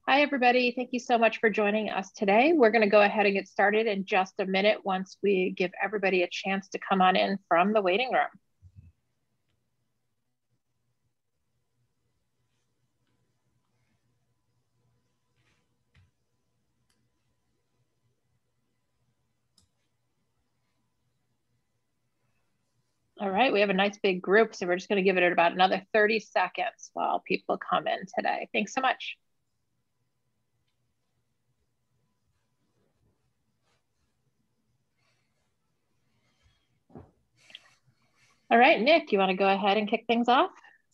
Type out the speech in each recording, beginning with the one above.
Hi, everybody. Thank you so much for joining us today. We're going to go ahead and get started in just a minute once we give everybody a chance to come on in from the waiting room. All right, we have a nice big group, so we're just going to give it about another 30 seconds while people come in today. Thanks so much. All right, Nick, you want to go ahead and kick things off?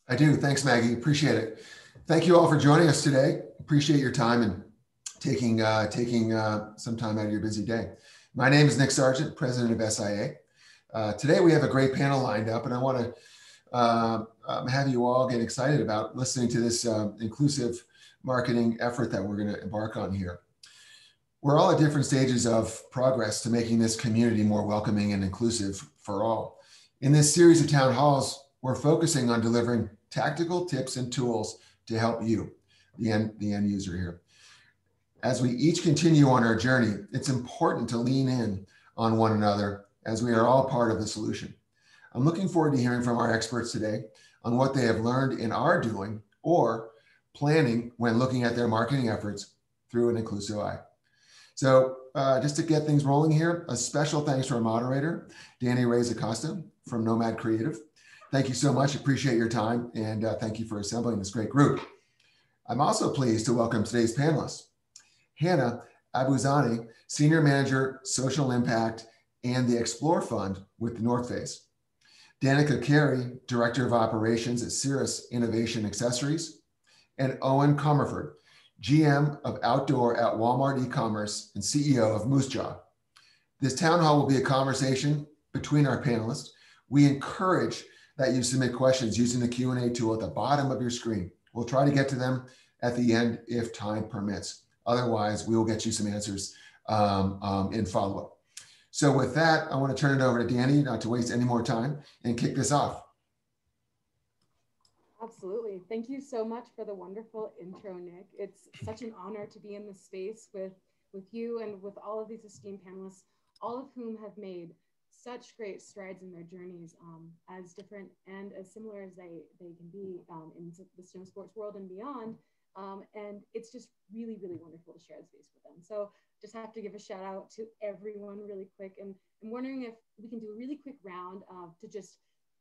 I do. Thanks, Maggie. Appreciate it. Thank you all for joining us today. Appreciate your time and taking some time out of your busy day. My name is Nick Sargent, president of SIA. Today we have a great panel lined up, and I want to have you all get excited about listening to this inclusive marketing effort that we're going to embark on here. We're all at different stages of progress to making this community more welcoming and inclusive for all. In this series of town halls, we're focusing on delivering tactical tips and tools to help you, the end user here. As we each continue on our journey, it's important to lean in on one another as we are all part of the solution. I'm looking forward to hearing from our experts today on what they have learned and are doing or planning when looking at their marketing efforts through an inclusive eye. So just to get things rolling here, a special thanks to our moderator, Dani Reyes-Acosta from Nomad Creative. Thank you so much. Appreciate your time, and thank you for assembling this great group. I'm also pleased to welcome today's panelists. Hannah Abuzaineh, Senior Manager, Social Impact, and the Explore Fund with the North Face. Danica Carey, Director of Operations at Seirus Innovation Accessories. And Eoin Comerford, GM of Outdoor at Walmart e-commerce and CEO of Moosejaw. This town hall will be a conversation between our panelists. We encourage that you submit questions using the Q&A tool at the bottom of your screen. We'll try to get to them at the end if time permits. Otherwise, we will get you some answers in follow-up. So with that, I want to turn it over to Dani, not to waste any more time, and kick this off. Absolutely. Thank you so much for the wonderful intro, Nick. It's such an honor to be in this space with you and with all of these esteemed panelists, all of whom have made such great strides in their journeys, as different and as similar as they can be in the Snowsports world and beyond. And it's just really, really wonderful to share the space with them. So just have to give a shout out to everyone really quick. And I'm wondering if we can do a really quick round to just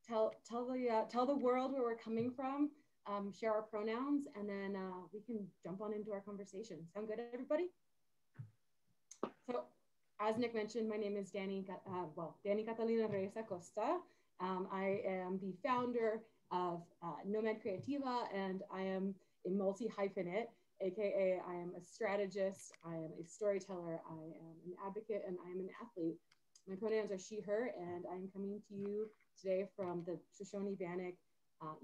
tell the world where we're coming from, share our pronouns, and then we can jump on into our conversation. Sound good, everybody? So, as Nick mentioned, my name is Dani Catalina Reyes-Acosta. I am the founder of Nomad Creativa, and I am a multi-hyphenate, aka I am a strategist, I am a storyteller, I am an advocate, and I am an athlete. My pronouns are she, her, and I'm coming to you today from the Shoshone-Bannock,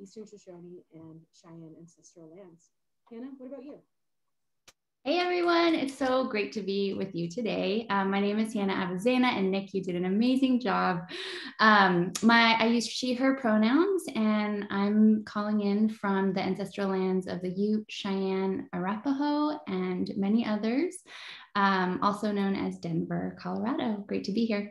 Eastern Shoshone, and Cheyenne ancestral lands. Hannah, what about you? Hey everyone, it's so great to be with you today. My name is Hannah Abuzaineh, and Nick, you did an amazing job. I use she, her pronouns, and I'm calling in from the ancestral lands of the Ute, Cheyenne, Arapaho, and many others, also known as Denver, Colorado. Great to be here.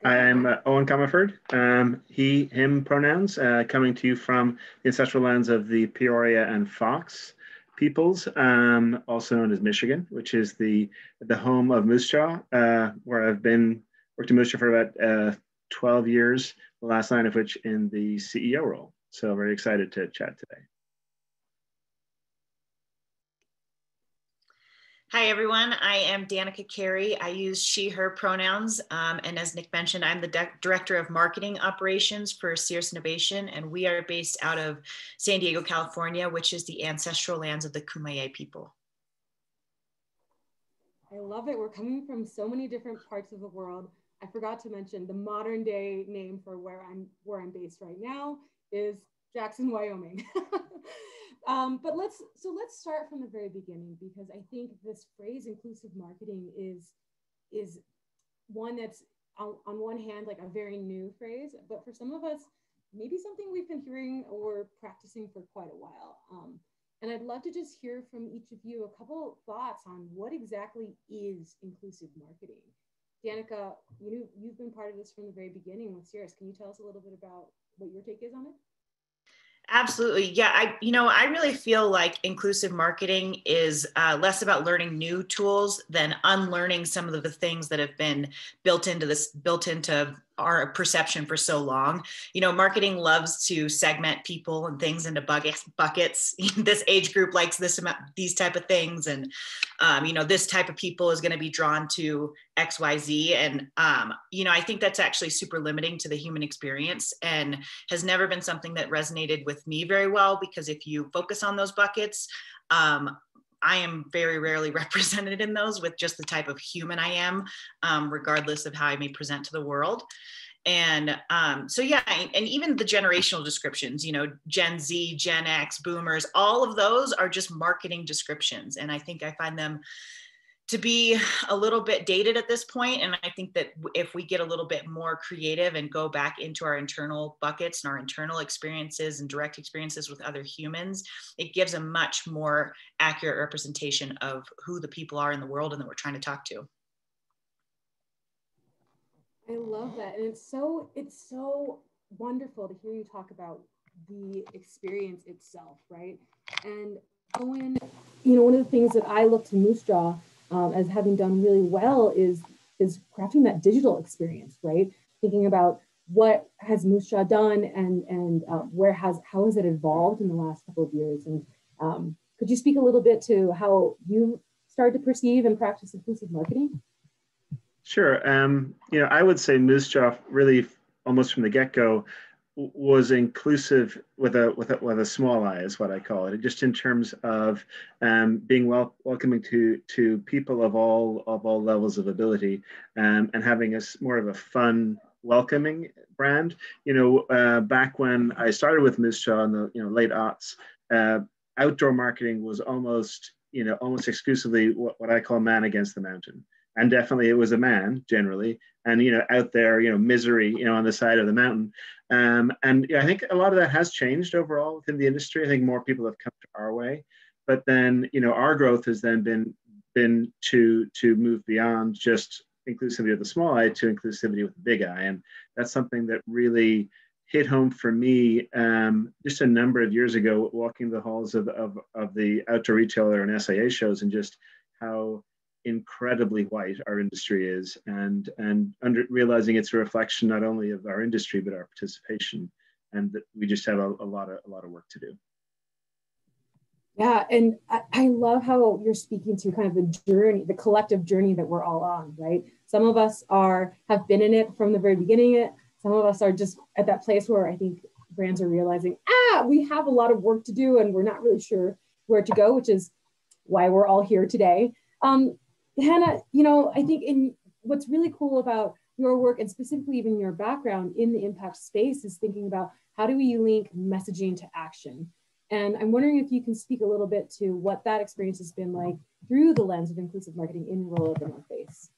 I'm Eoin Comerford, he, him pronouns, coming to you from the ancestral lands of the Peoria and Fox peoples, also known as Michigan, which is the home of Moosejaw, where I've worked in Moosejaw for about 12 years, the last 9 of which in the CEO role. So very excited to chat today. Hi, everyone. I am Danica Carey. I use she, her pronouns. And as Nick mentioned, I'm the Director of Marketing Operations for Seirus Innovation, and we are based out of San Diego, California, which is the ancestral lands of the Kumeyaay people. I love it. We're coming from so many different parts of the world. I forgot to mention the modern day name for where I'm based right now is Jackson, Wyoming. But let's start from the very beginning, because I think this phrase inclusive marketing is one that's on one hand like a very new phrase, but for some of us maybe something we've been hearing or practicing for quite a while. And I'd love to just hear from each of you a couple thoughts on what exactly is inclusive marketing. Danica, you've been part of this from the very beginning with Seirus. Can you tell us a little bit about what your take is on it? Absolutely. Yeah, I really feel like inclusive marketing is less about learning new tools than unlearning some of the things that have been built into our perception for so long. Marketing loves to segment people and things into buckets. This age group likes these type of things, and this type of people is going to be drawn to XYZ. And I think that's actually super limiting to the human experience and has never been something that resonated with me very well, because if you focus on those buckets, I am very rarely represented in those with just the type of human I am, regardless of how I may present to the world. And so, yeah, and even the generational descriptions, Gen Z, Gen X, boomers, all of those are just marketing descriptions. And I think I find them to be a little bit dated at this point. And I think that if we get a little bit more creative and go back into our internal buckets and our internal experiences and direct experiences with other humans, it gives a much more accurate representation of who the people are in the world and that we're trying to talk to. I love that. And it's so wonderful to hear you talk about the experience itself, right? And Eoin, one of the things that I look to Moosejaw as having done really well is crafting that digital experience, right? Thinking about what has Moosejaw done and how has it evolved in the last couple of years? And could you speak a little bit to how you started to perceive and practice inclusive marketing? Sure. I would say Moosejaw really almost from the get-go was inclusive with a small I, is what I call it. Just in terms of being welcoming to people of all levels of ability, and having more of a fun, welcoming brand. Back when I started with Moosejaw in the late aughts, outdoor marketing was almost exclusively what I call man against the mountain. And definitely it was a man generally, and out there, misery, on the side of the mountain. And I think a lot of that has changed overall within the industry. I think more people have come to our way, but then our growth has then been to move beyond just inclusivity with the small I to inclusivity with the big I, and that's something that really hit home for me just a number of years ago, walking the halls of the outdoor retailer and SIA shows, and just how incredibly white our industry is, and realizing it's a reflection not only of our industry but our participation, and that we just have a lot of work to do. Yeah, and I love how you're speaking to kind of the journey, the collective journey that we're all on, right? Some of us have been in it from the very beginning. Some of us are just at that place where I think brands are realizing, we have a lot of work to do and we're not really sure where to go, which is why we're all here today. Hannah, I think what's really cool about your work, and specifically even your background in the impact space, is thinking about how do we link messaging to action. And I'm wondering if you can speak a little bit to what that experience has been like through the lens of inclusive marketing in your role at the North Face.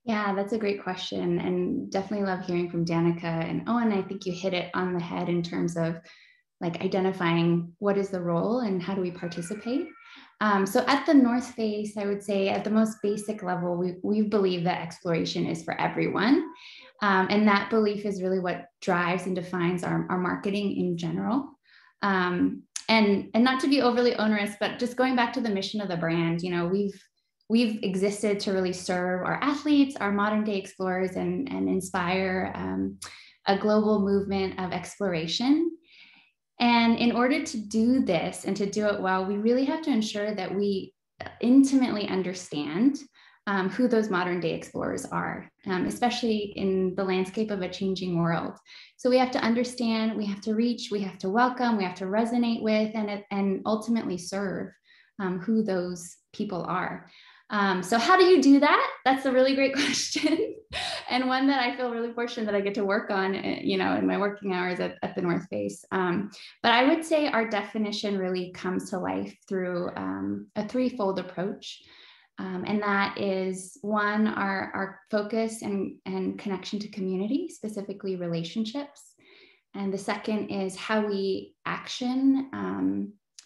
Yeah, that's a great question, and definitely love hearing from Danica and Eoin. I think you hit it on the head in terms of identifying what is the role and how do we participate. So at the North Face, I would say at the most basic level, we believe that exploration is for everyone. And that belief is really what drives and defines our marketing in general. And not to be overly onerous, but just going back to the mission of the brand, we've existed to really serve our athletes, our modern day explorers, and inspire a global movement of exploration. And in order to do this and to do it well, we really have to ensure that we intimately understand who those modern day explorers are, especially in the landscape of a changing world. So we have to understand, we have to reach, we have to welcome, we have to resonate with, and ultimately serve who those people are. So how do you do that? That's a really great question. And one that I feel really fortunate that I get to work on, in my working hours at the North Face. But I would say our definition really comes to life through a threefold approach. And that is one, our focus and connection to community, specifically relationships. And the second is how we action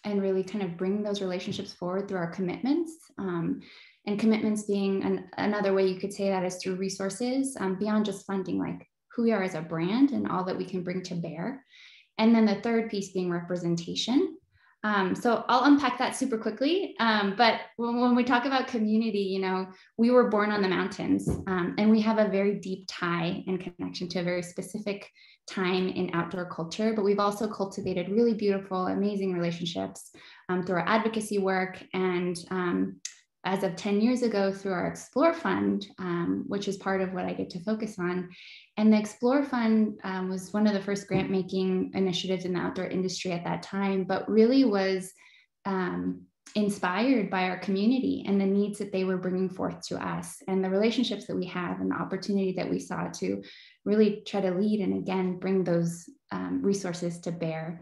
and really kind of bring those relationships forward through our commitments. And commitments being another way you could say that is through resources beyond just funding, like who we are as a brand and all that we can bring to bear. And then the third piece being representation. So I'll unpack that super quickly. But when we talk about community, you know, we were born on the mountains and we have a very deep tie and connection to a very specific time in outdoor culture, but we've also cultivated really beautiful, amazing relationships through our advocacy work. And as of 10 years ago, through our Explore Fund, which is part of what I get to focus on. And the Explore Fund was one of the first grant making initiatives in the outdoor industry at that time, but really was inspired by our community and the needs that they were bringing forth to us and the relationships that we have and the opportunity that we saw to really try to lead and again, bring those resources to bear.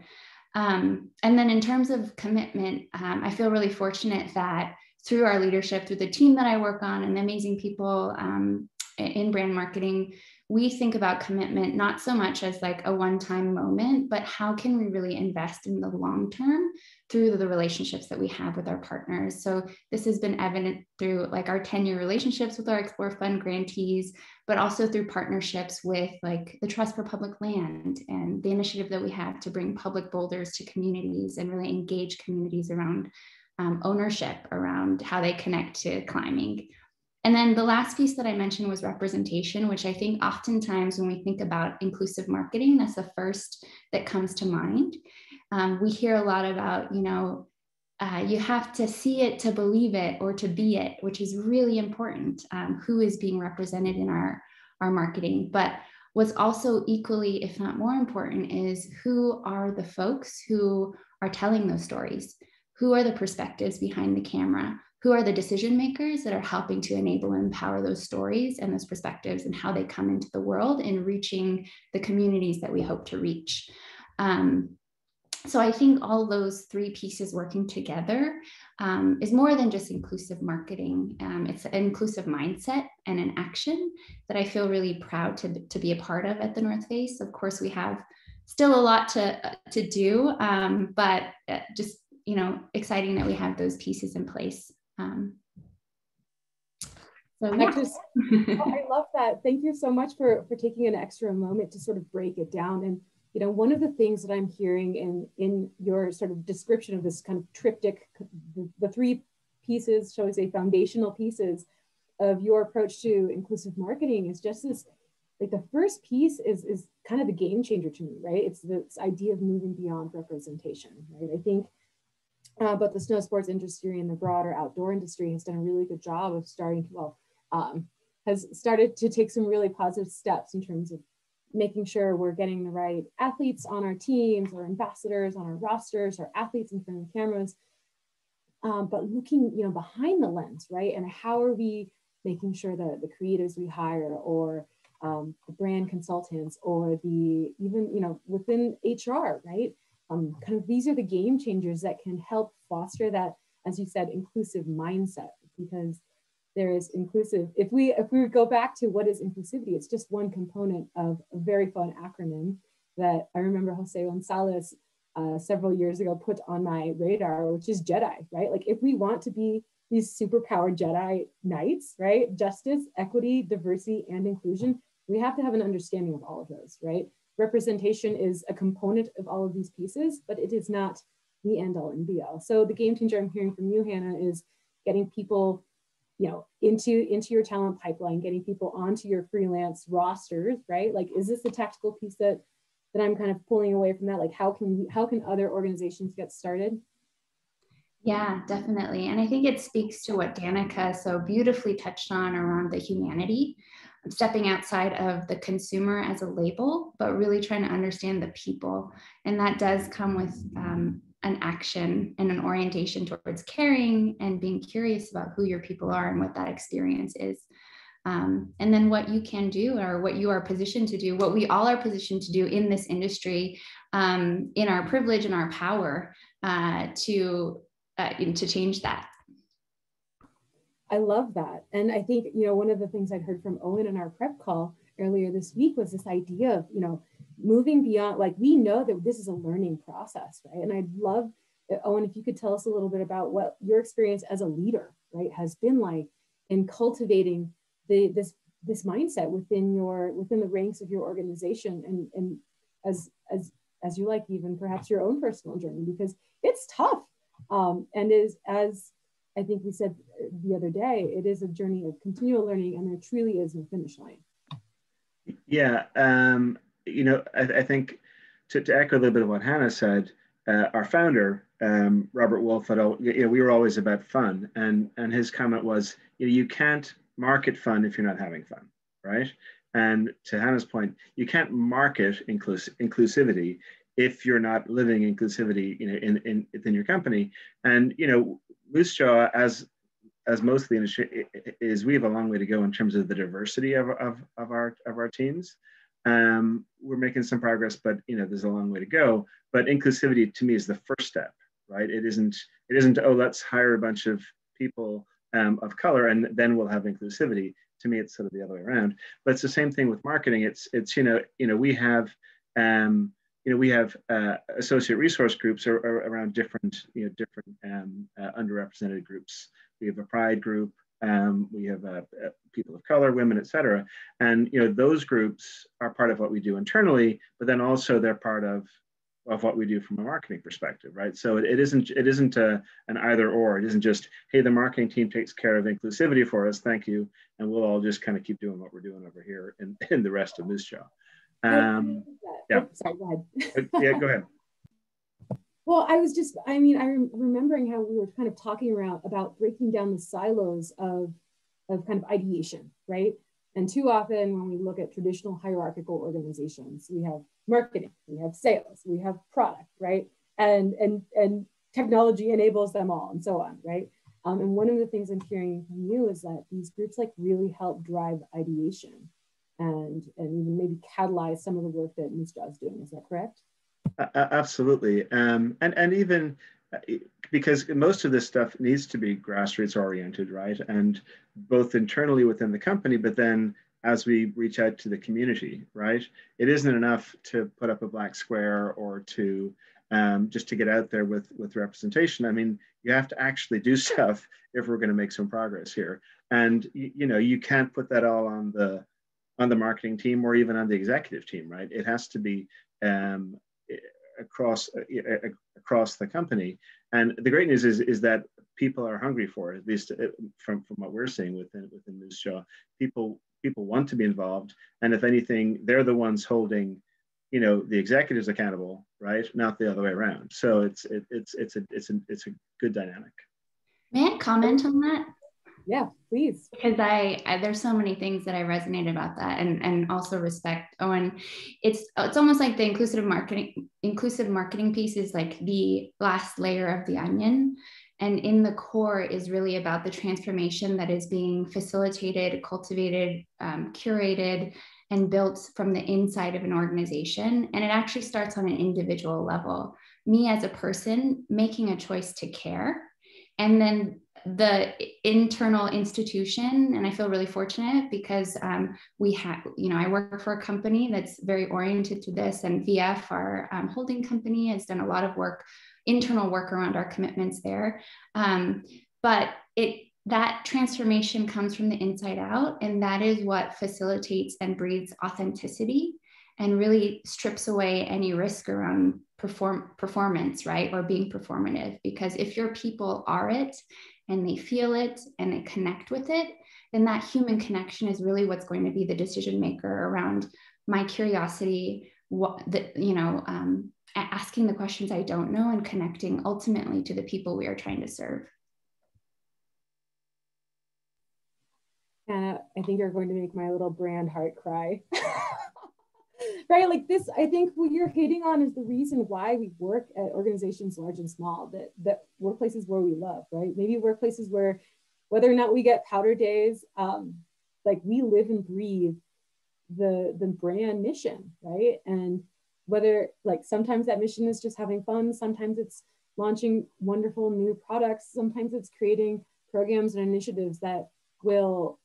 And then in terms of commitment, I feel really fortunate that through our leadership, through the team that I work on and the amazing people in brand marketing, we think about commitment not so much as like a one-time moment, but how can we really invest in the long term through the relationships that we have with our partners. So this has been evident through like our 10-year relationships with our Explore Fund grantees, but also through partnerships with like the Trust for Public Land and the initiative that we have to bring public boulders to communities and really engage communities around ownership, around how they connect to climbing. And then the last piece that I mentioned was representation, which I think oftentimes when we think about inclusive marketing, that's the first that comes to mind. We hear a lot about, you know, you have to see it to believe it or to be it, which is really important, who is being represented in our marketing. But what's also equally, if not more important, is who are the folks who are telling those stories? Who are the perspectives behind the camera? Who are the decision makers that are helping to enable and empower those stories and those perspectives and how they come into the world in reaching the communities that we hope to reach? So I think all those three pieces working together is more than just inclusive marketing. It's an inclusive mindset and an action that I feel really proud to be a part of at the North Face. Of course, we have still a lot to do, but just, you know, exciting that we have those pieces in place. So yeah. I love that. Thank you so much for taking an extra moment to sort of break it down. And, you know, one of the things that I'm hearing in your sort of description of this kind of triptych, the three pieces, shall we say, foundational pieces of your approach to inclusive marketing is just this, like the first piece is kind of the game changer to me, right? It's this idea of moving beyond representation, right? I think but the snow sports industry and the broader outdoor industry has done a really good job of has started to take some really positive steps in terms of making sure we're getting the right athletes on our teams, or ambassadors on our rosters, or athletes in front of the cameras. But looking, you know, behind the lens, right? And how are we making sure that the creatives we hire, or the brand consultants, or the even, you know, within HR, right? Kind of these are the game changers that can help foster that, as you said, inclusive mindset, because there is inclusive. If we go back to what is inclusivity, it's just one component of a very fun acronym that I remember Jose Gonzalez several years ago put on my radar, which is JEDI, right? Like if we want to be these superpowered JEDI knights, right? Justice, equity, diversity, and inclusion, we have to have an understanding of all of those, right? Representation is a component of all of these pieces, but it is not the end all and be all. So the game changer I'm hearing from you, Hannah, is getting people, you know, into your talent pipeline, getting people onto your freelance rosters, right? Like, is this the tactical piece that I'm kind of pulling away from that? Like, how can other organizations get started? Yeah, definitely. And I think it speaks to what Danica so beautifully touched on around the humanity, stepping outside of the consumer as a label, but really trying to understand the people. And that does come with an action and an orientation towards caring and being curious about who your people are and what that experience is. And then what you can do, or what you are positioned to do, what we all are positioned to do in this industry, in our privilege and our power to change that. I love that. And I think, you know, one of the things I'd heard from Eoin in our prep call earlier this week was this idea of, you know, moving beyond, like, we know that this is a learning process, right? And I'd love, Eoin, if you could tell us a little bit about what your experience as a leader, right, has been like in cultivating this mindset within the ranks of your organization, and as you like, even perhaps your own personal journey, because it's tough, and is, as I think we said the other day, it is a journey of continual learning, and there truly is no finish line. Yeah, you know, I think to echo a little bit of what Hannah said, our founder, Robert Wolf, we were always about fun, and his comment was, you can't market fun if you're not having fun, right? And to Hannah's point, you can't market inclusivity if you're not living inclusivity, within your company. And Moosejaw, as most of the industry is, we have a long way to go in terms of the diversity of our teams. We're making some progress, but there's a long way to go. But inclusivity to me is the first step, right? It isn't oh, let's hire a bunch of people of color and then we'll have inclusivity. To me, it's sort of the other way around. But it's the same thing with marketing. It's we have associate resource groups around different underrepresented groups. We have a pride group. We have people of color, women, et cetera. And those groups are part of what we do internally, but then also they're part of what we do from a marketing perspective, right? So it isn't an either or. It isn't just, hey, the marketing team takes care of inclusivity for us, thank you, and we'll all just kind of keep doing what we're doing over here in the rest of Moosejaw. Yeah. Oh, sorry, go ahead. Yeah, go ahead. Well, I'm remembering how we were kind of talking about breaking down the silos of kind of ideation, right? And too often when we look at traditional hierarchical organizations, we have marketing, we have sales, we have product, right? And technology enables them all, and so on, right? And one of the things I'm hearing from you is that these groups like really help drive ideation and even maybe catalyze some of the work that Moosejaw is doing. Is that correct? Absolutely. And even because most of this stuff needs to be grassroots oriented, right? And both internally within the company, but then as we reach out to the community, right? It isn't enough to put up a black square or to just to get out there with representation. I mean, you have to actually do stuff if we're going to make some progress here. And you can't put that all on the marketing team or even on the executive team, right? It has to be across the company. And the great news is that people are hungry for it, at least from what we're seeing within Moosejaw. People want to be involved, and if anything, they're the ones holding the executives accountable, right? Not the other way around. So it's a good dynamic. May I comment on that? Yeah, please. Because there's so many things that I resonate about that, and also respect Eoin. It's almost like the inclusive marketing piece is like the last layer of the onion, and in the core is really about the transformation that is being facilitated, cultivated, curated, and built from the inside of an organization. And it actually starts on an individual level. Me as a person making a choice to care, and then the internal institution. And I feel really fortunate because we have, I work for a company that's very oriented to this, and VF, our holding company, has done a lot of internal work around our commitments there. But that transformation comes from the inside out, and that is what facilitates and breeds authenticity and really strips away any risk around performance, right? Or being performative. Because if your people are it, and they feel it and they connect with it, then that human connection is really what's going to be the decision maker around my curiosity, asking the questions I don't know and connecting ultimately to the people we are trying to serve. I think you're going to make my little brand heart cry. Right, like this, I think what you're hitting on is the reason why we work at organizations large and small, that workplaces where we love, right? Maybe workplaces where, whether or not we get powder days, like we live and breathe the brand mission, right? And whether, like, sometimes that mission is just having fun, sometimes it's launching wonderful new products, sometimes it's creating programs and initiatives that will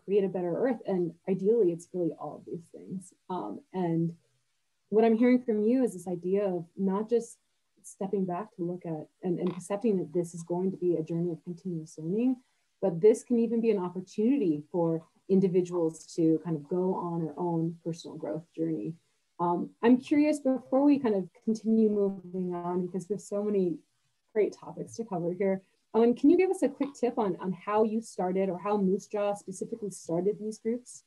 create a better earth. And ideally, it's really all of these things. And what I'm hearing from you is this idea of not just stepping back to look at and accepting that this is going to be a journey of continuous learning, but this can even be an opportunity for individuals to kind of go on their own personal growth journey. I'm curious, before we kind of continue moving on, because we have so many great topics to cover here, can you give us a quick tip on how you started, or how Moosejaw specifically started these groups?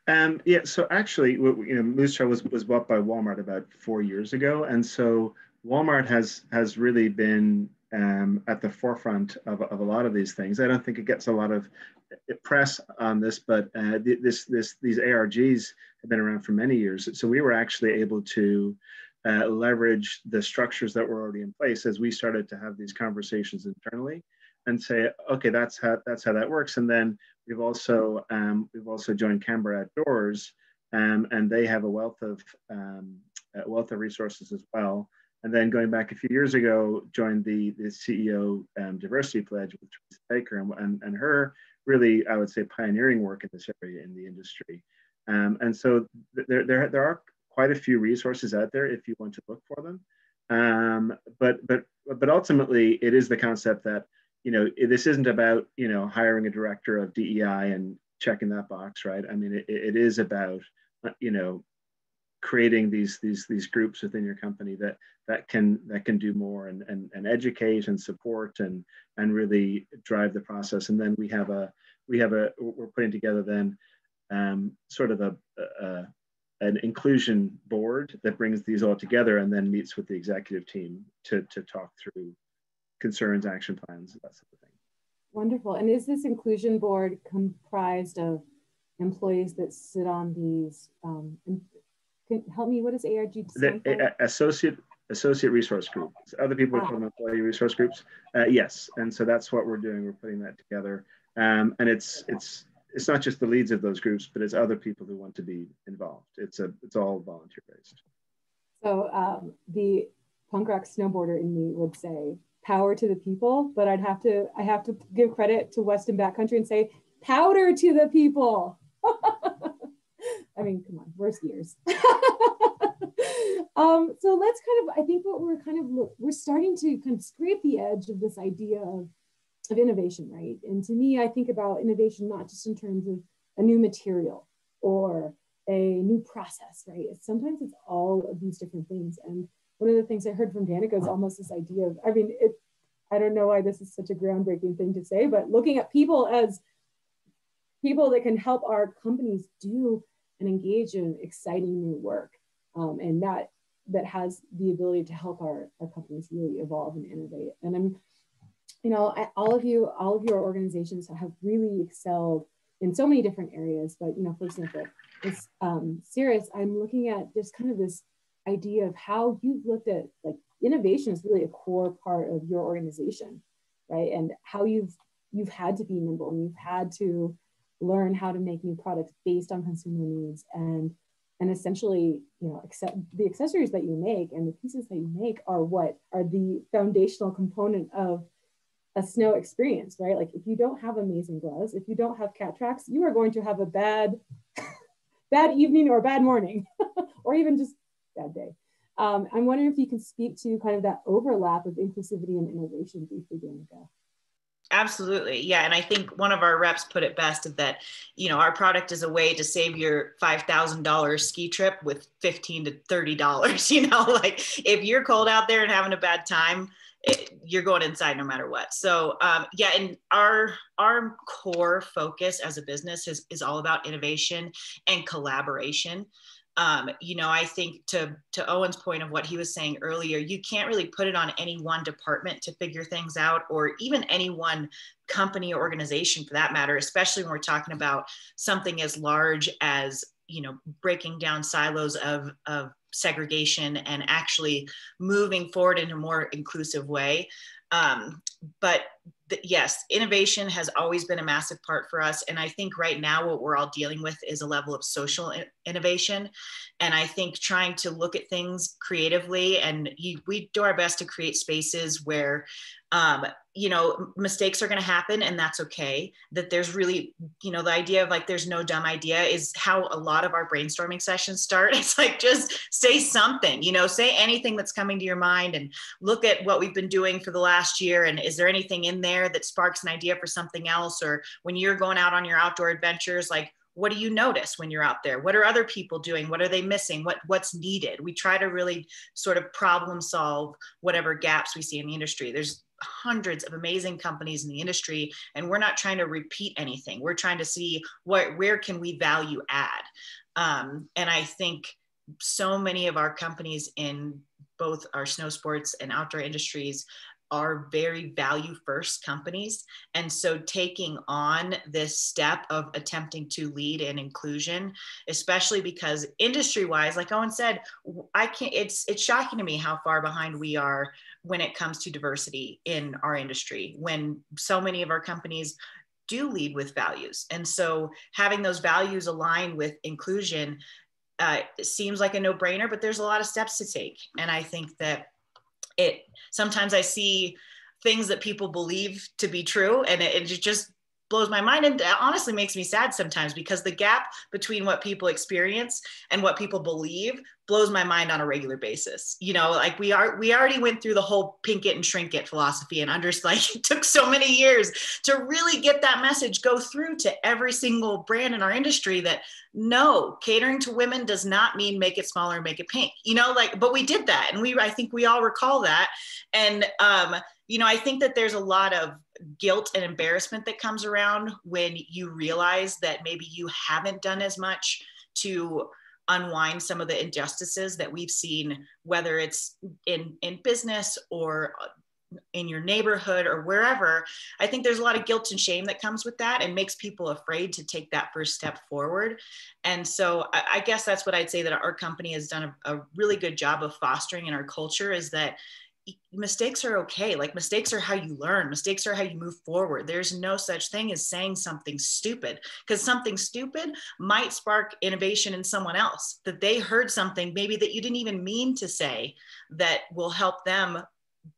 Yeah, so actually, Moosejaw was bought by Walmart about 4 years ago, and so Walmart has really been at the forefront of a lot of these things. I don't think it gets a lot of press on this, but these ARGs have been around for many years. So we were actually able to leverage the structures that were already in place as we started to have these conversations internally, and say, okay, that's how that works. And then we've also joined Canberra Outdoors, and they have a wealth of resources as well. And then going back a few years ago, joined the CEO Diversity Pledge with Teresa Baker, and her really, I would say, pioneering work in this area in the industry. And so there are quite a few resources out there if you want to look for them. But ultimately, it is the concept that, this isn't about, hiring a director of DEI and checking that box, right? I mean, it is about, creating these groups within your company that can do more and educate and support and really drive the process. And then we're putting together then sort of an inclusion board that brings these all together and then meets with the executive team to talk through concerns, action plans, that sort of thing. Wonderful. And is this inclusion board comprised of employees that sit on these? Can help me, what does ARG stand for? Associate resource groups. Other people call them employee resource groups. Yes, and so that's what we're doing. We're putting that together, and it's not just the leads of those groups, but it's other people who want to be involved. It's all volunteer based. So the punk rock snowboarder in me would say power to the people, but I have to give credit to Western Backcountry and say powder to the people. I mean, come on, we're skiers. So let's I think what we're starting to kind of scrape the edge of this idea of innovation, right? And to me, I think about innovation not just in terms of a new material or a new process, right? Sometimes it's all of these different things. And one of the things I heard from Danica is almost this idea of, I don't know why this is such a groundbreaking thing to say, but looking at people as people that can help our companies do and engage in exciting new work, and that has the ability to help our companies really evolve and innovate. And all of your organizations have really excelled in so many different areas. But for example, this Seirus, I'm looking at just kind of this idea of how you've looked at innovation is really a core part of your organization, right? And how you've had to be nimble, and you've had to learn how to make new products based on consumer needs, and essentially, accept the accessories that you make and the pieces that you make are the foundational component of a snow experience, right? Like, if you don't have amazing gloves, if you don't have cat tracks, you are going to have a bad evening or a bad morning, or even just bad day. I'm wondering if you can speak to kind of that overlap of inclusivity and innovation briefly, Danica. Absolutely. Yeah. And I think one of our reps put it best of that, our product is a way to save your $5,000 ski trip with $15 to $30. Like, if you're cold out there and having a bad time, you're going inside no matter what. So yeah, and our core focus as a business is all about innovation and collaboration. I think to Owen's point of what he was saying earlier, you can't really put it on any one department to figure things out, or even any one company or organization for that matter, especially when we're talking about something as large as, breaking down silos of segregation and actually moving forward in a more inclusive way. But yes, innovation has always been a massive part for us. And I think right now what we're all dealing with is a level of social innovation. And I think trying to look at things creatively, and we do our best to create spaces where you know, mistakes are going to happen, and that's okay. That there's really, you know, the idea of like, there's no dumb idea is how a lot of our brainstorming sessions start. It's like, just say something, you know, say anything that's coming to your mind, and look at what we've been doing for the last year. And is there anything in there that sparks an idea for something else? Or when you're going out on your outdoor adventures, like, what do you notice when you're out there? What are other people doing? What are they missing? What's needed? We try to really sort of problem solve whatever gaps we see in the industry. There's hundreds of amazing companies in the industry, and we're not trying to repeat anything. We're trying to see where can we value add. And I think so many of our companies in both our snow sports and outdoor industries are very value first companies. And so taking on this step of attempting to lead in inclusion, especially because industry wise, like Owen said, it's shocking to me how far behind we are when it comes to diversity in our industry, when so many of our companies do lead with values. And so having those values align with inclusion seems like a no-brainer, but there's a lot of steps to take. And I think that sometimes I see things that people believe to be true, and it just blows my mind, and honestly makes me sad sometimes, because the gap between what people experience and what people believe blows my mind on a regular basis. You know, like we already went through the whole pink it and shrink it philosophy, and like it took so many years to really get that message go through to every single brand in our industry that no, catering to women does not mean make it smaller and make it pink, you know, like, but we did that. And I think we all recall that. And, you know, I think that there's a lot of guilt and embarrassment that comes around when you realize that maybe you haven't done as much to unwind some of the injustices that we've seen, whether it's in business or in your neighborhood or wherever. I think there's a lot of guilt and shame that comes with that and makes people afraid to take that first step forward. And so I guess that's what I'd say that our company has done a really good job of fostering in our culture, is that mistakes are okay. Like, mistakes are how you learn. Mistakes are how you move forward. There's no such thing as saying something stupid, because something stupid might spark innovation in someone else, that they heard something maybe that you didn't even mean to say that will help them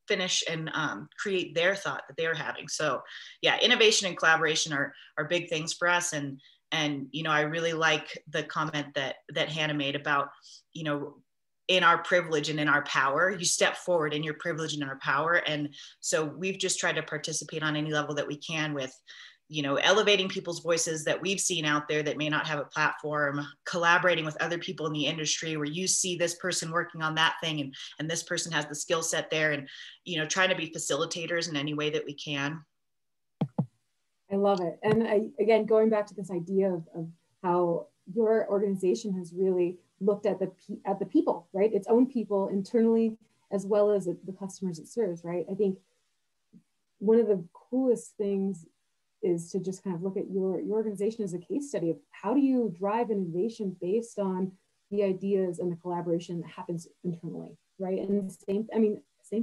finish and create their thought that they're having. So yeah, innovation and collaboration are big things for us. And you know, I really like the comment that Hannah made about, you know, in our privilege and in our power, you step forward in your privilege and in our power. And so we've just tried to participate on any level that we can with, you know, elevating people's voices that we've seen out there that may not have a platform, collaborating with other people in the industry where you see this person working on that thing and this person has the skill set there, and, you know, trying to be facilitators in any way that we can. I love it. And again, going back to this idea of how your organization has really looked at the people, right? Its own people internally, as well as the customers it serves, right? I think one of the coolest things is to just kind of look at your organization as a case study of how do you drive innovation based on the ideas and the collaboration that happens internally, right? And same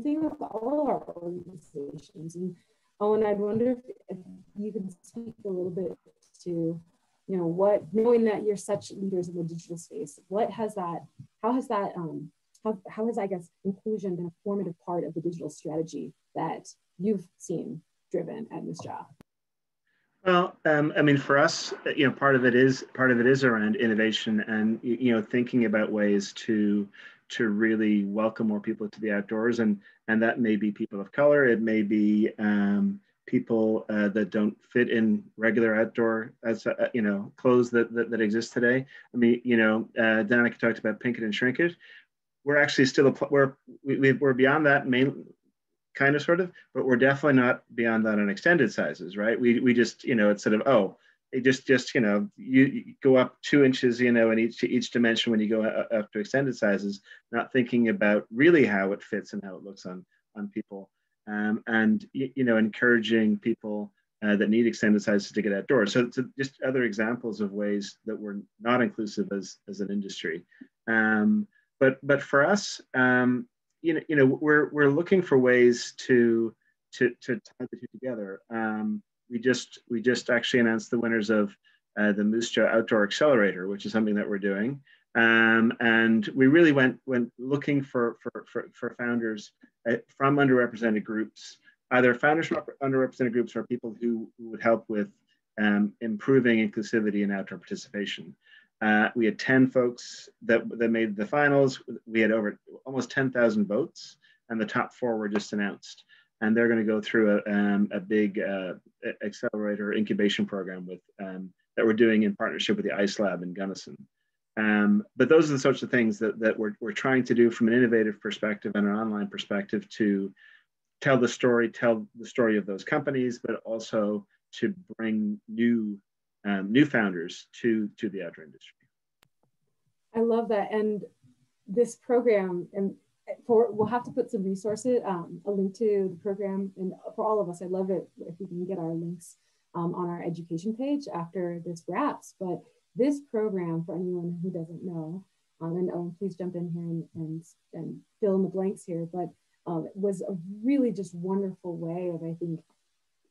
thing with all of our organizations. And Owen, I wonder if you can speak a little bit to, you know, knowing that you're such leaders in the digital space, how has, I guess, inclusion been a formative part of the digital strategy that you've seen driven at Moosejaw? Well, I mean, for us, you know, part of it is around innovation and, you know, thinking about ways to really welcome more people to the outdoors, and that may be people of color, it may be people that don't fit in regular outdoor, you know, clothes that exist today. I mean, you know, Danica talked about pink it and shrink it. We're actually still we're beyond that main. Kind of, sort of, but we're definitely not beyond that on extended sizes, right? We just, you know, it's sort of, it just, you know, you go up 2 inches, you know, in each dimension when you go up to extended sizes, not thinking about really how it fits and how it looks on people, and you know, encouraging people that need extended sizes to get outdoors. So just other examples of ways that we're not inclusive as an industry, but for us. You know, we're looking for ways to tie the two together. We just actually announced the winners of the Moosejaw Outdoor Accelerator, which is something that we're doing, and we really went looking for founders from underrepresented groups either founders from underrepresented groups or people who would help with improving inclusivity and outdoor participation. We had 10 folks that made the finals. We had over almost 10,000 votes, and the top 4 were just announced. And they're going to go through a big accelerator incubation program with that we're doing in partnership with the ICE Lab in Gunnison. But those are the sorts of things that we're trying to do from an innovative perspective and an online perspective to tell the story of those companies, but also to bring new founders to the outdoor industry. I love that. And this program, and we'll have to put some resources, a link to the program, and for all of us, I love it if we can get our links on our education page after this wraps. But this program, for anyone who doesn't know, and Owen, please jump in here and fill in the blanks here, but it was a really just wonderful way of, I think,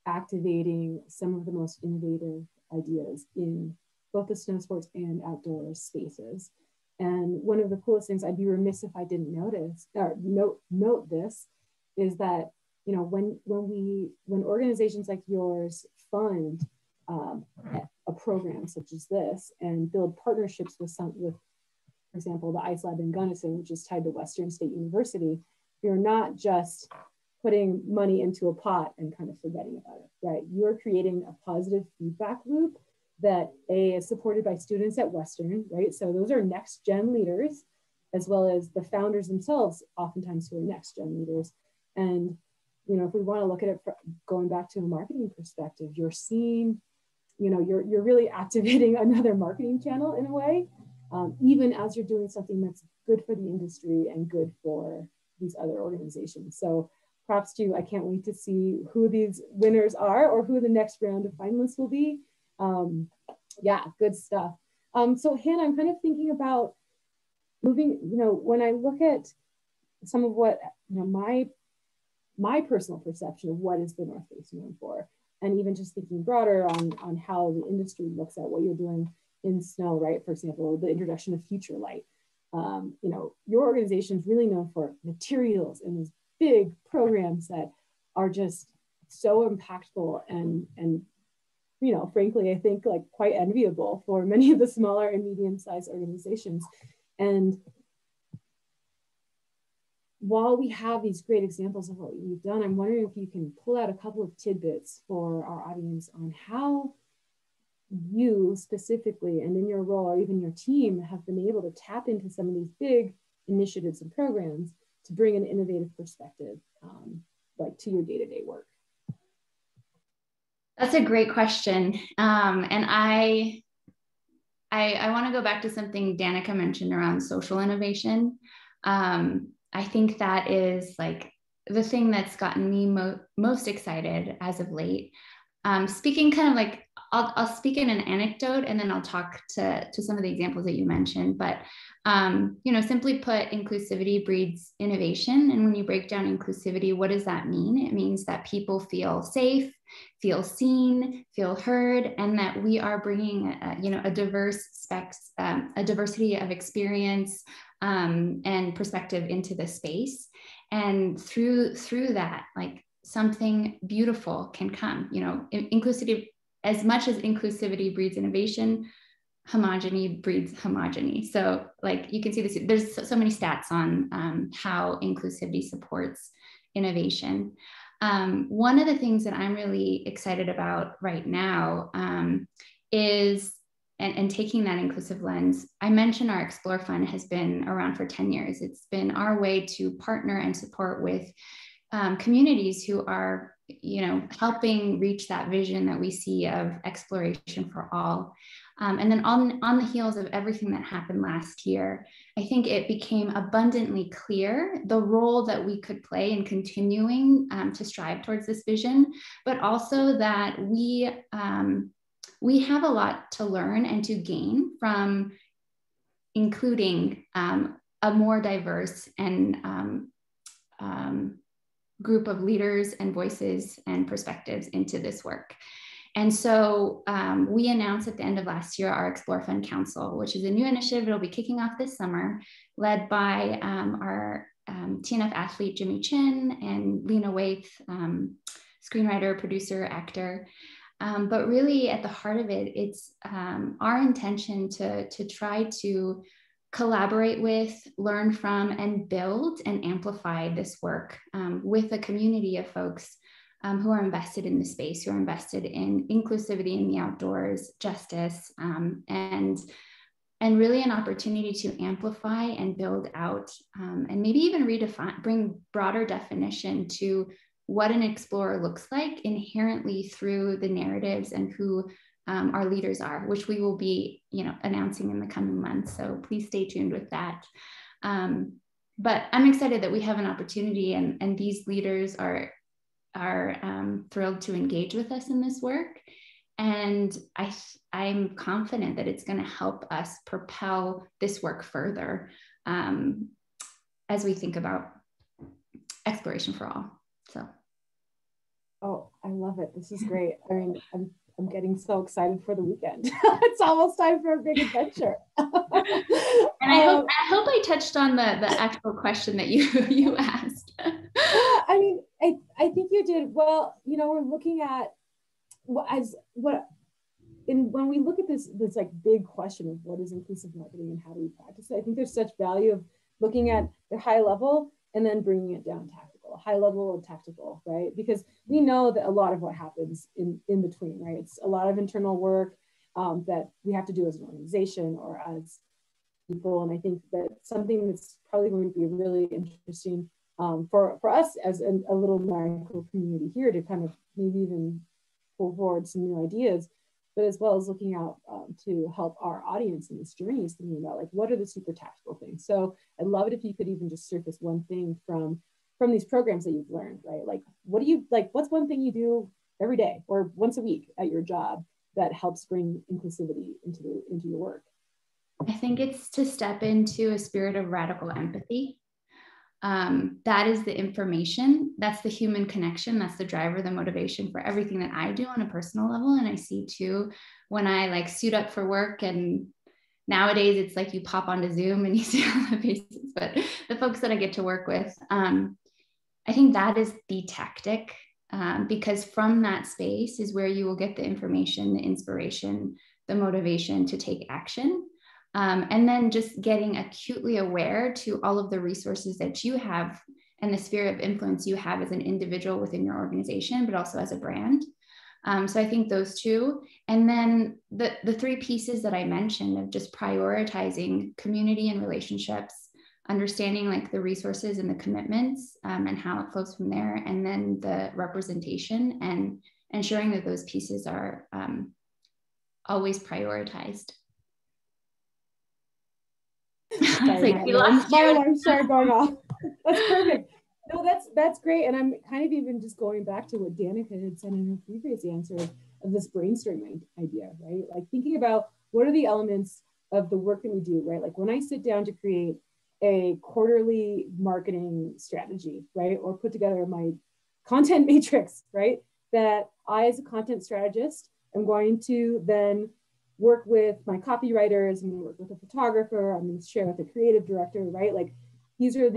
activating some of the most innovative ideas in both the snow sports and outdoor spaces. And one of the coolest things, I'd be remiss if I didn't notice or note this, is that, you know, when organizations like yours fund a program such as this and build partnerships with, for example, the ICE Lab in Gunnison, which is tied to Western State University, you're not just putting money into a pot and kind of forgetting about it, right? You're creating a positive feedback loop that is supported by students at Western, right? So those are next gen leaders, as well as the founders themselves, oftentimes who are next gen leaders. And, you know, if we want to look at it going back to a marketing perspective, you're seeing, you know, you're really activating another marketing channel in a way, even as you're doing something that's good for the industry and good for these other organizations. So props to you. I can't wait to see who these winners are or who the next round of finalists will be. Yeah, good stuff. So Hannah, I'm kind of thinking about moving, you know, when I look at some of what, you know, my personal perception of what is the North Face known for, and even just thinking broader on how the industry looks at what you're doing in snow, right? For example, the introduction of Future Light. You know, your organization is really known for materials and these big programs that are just so impactful and you know, frankly, I think like quite enviable for many of the smaller and medium-sized organizations. And while we have these great examples of what you've done, I'm wondering if you can pull out a couple of tidbits for our audience on how you specifically, and in your role or even your team, have been able to tap into some of these big initiatives and programs to bring an innovative perspective like to your day-to-day work. That's a great question. And I want to go back to something Danica mentioned around social innovation. I think that is like the thing that's gotten me most excited as of late. Speaking kind of like, I'll speak in an anecdote and then I'll talk to some of the examples that you mentioned, but you know, simply put, inclusivity breeds innovation. And when you break down inclusivity, what does that mean? It means that people feel safe, feel seen, feel heard, and that we are bringing you know, a diversity of experience and perspective into the space. And through that, like, something beautiful can come. You know, inclusivity, as much as inclusivity breeds innovation, homogeny breeds homogeny. So like you can see this, there's so many stats on how inclusivity supports innovation. One of the things that I'm really excited about right now is, and taking that inclusive lens, I mentioned our Explore Fund has been around for 10 years. It's been our way to partner and support with communities who are, you know, helping reach that vision that we see of exploration for all. And then on the heels of everything that happened last year, I think it became abundantly clear the role that we could play in continuing to strive towards this vision, but also that we have a lot to learn and to gain from including a more diverse and group of leaders and voices and perspectives into this work. And so we announced at the end of last year our Explore Fund Council, which is a new initiative. It'll be kicking off this summer, led by our TNF athlete Jimmy Chin and Lena Waithe, screenwriter, producer, actor. But really at the heart of it, it's our intention to try to collaborate with, learn from, and build and amplify this work with a community of folks who are invested in the space, who are invested in inclusivity in the outdoors, justice, and really an opportunity to amplify and build out and maybe even redefine, bring broader definition to what an explorer looks like inherently through the narratives and who our leaders are, which we will be, announcing in the coming months. So please stay tuned with that. But I'm excited that we have an opportunity, and these leaders are thrilled to engage with us in this work. And I'm confident that it's going to help us propel this work further as we think about exploration for all. So. Oh, I love it. This is great. I mean, I'm getting so excited for the weekend. It's almost time for a big adventure. And I hope I touched on the actual question that you asked. I mean, I think you did. Well, we're looking at when we look at this like big question of what is inclusive marketing and how do we practice it, I think there's such value of looking at the high level and then bringing it down tactical, high level and tactical, right? Because we know that a lot of what happens in between, right? It's a lot of internal work that we have to do as an organization or as people. And I think that something that's probably going to be really interesting for us as a little micro community here to kind of maybe even pull forward some new ideas, but as well as looking out to help our audience in this journey is thinking about like, what are the super tactical things? So I'd love it if you could even just surface one thing from these programs that you've learned, right? Like, what's one thing you do every day or once a week at your job that helps bring inclusivity into your work? I think it's to step into a spirit of radical empathy. That is the information, that's the human connection, that's the driver, the motivation for everything that I do on a personal level. And I see too, when I like suit up for work, and nowadays it's like you pop onto Zoom and you see all the faces, but the folks that I get to work with, I think that is the tactic, because from that space is where you will get the information, the inspiration, the motivation to take action. And then just getting acutely aware to all of the resources that you have and the sphere of influence you have as an individual within your organization, but also as a brand. So I think those two. And then the three pieces that I mentioned of just prioritizing community and relationships, understanding like the resources and the commitments and how it flows from there. And then the representation and ensuring that those pieces are always prioritized. Sorry, my alarm started going off. That's perfect. No, that's great. And I'm kind of even just going back to what Danica had said in her previous answer of this brainstorming idea, right? Like thinking about what are the elements of the work that we do, right? Like when I sit down to create a quarterly marketing strategy, right? Or put together my content matrix, right? That I, as a content strategist, am going to then work with my copywriters, I'm going to work with a photographer, I'm going to share with a creative director, right? Like these are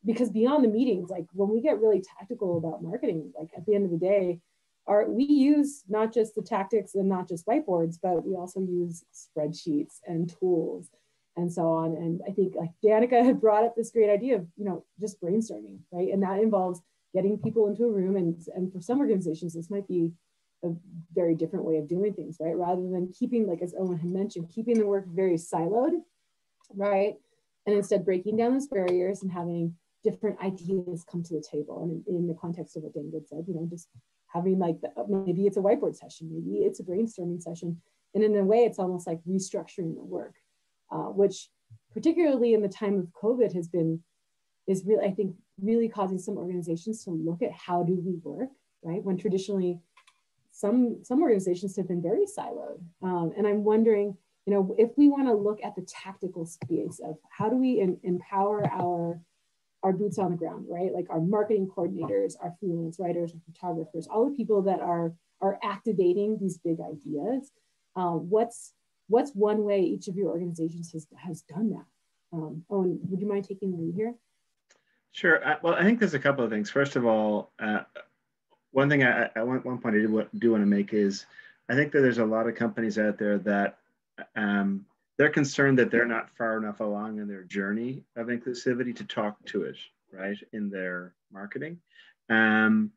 because beyond the meetings, like when we get really tactical about marketing, like at the end of the day, we use not just the tactics and not just whiteboards, but we also use spreadsheets and tools and so on. And I think like Danica had brought up this great idea of, just brainstorming, right? And that involves getting people into a room, and for some organizations, this might be a very different way of doing things, right? Rather than keeping, like as Eoin had mentioned, keeping the work very siloed, right? And instead breaking down those barriers and having different ideas come to the table. And in the context of what Danica said, just having like, maybe it's a whiteboard session, maybe it's a brainstorming session. And in a way, it's almost like restructuring the work, which particularly in the time of COVID is really, I think, really causing some organizations to look at how do we work, right? When traditionally, some organizations have been very siloed. And I'm wondering, if we want to look at the tactical space of how do we empower our boots on the ground, right? Like our marketing coordinators, our freelance writers, our photographers, all the people that are activating these big ideas. What's one way each of your organizations has done that? Eoin, would you mind taking the lead here? Sure. Well, I think there's a couple of things. First of all, one thing one point I do want to make is I think that there's a lot of companies out there that they're concerned that they're not far enough along in their journey of inclusivity to talk to it, right, in their marketing. And,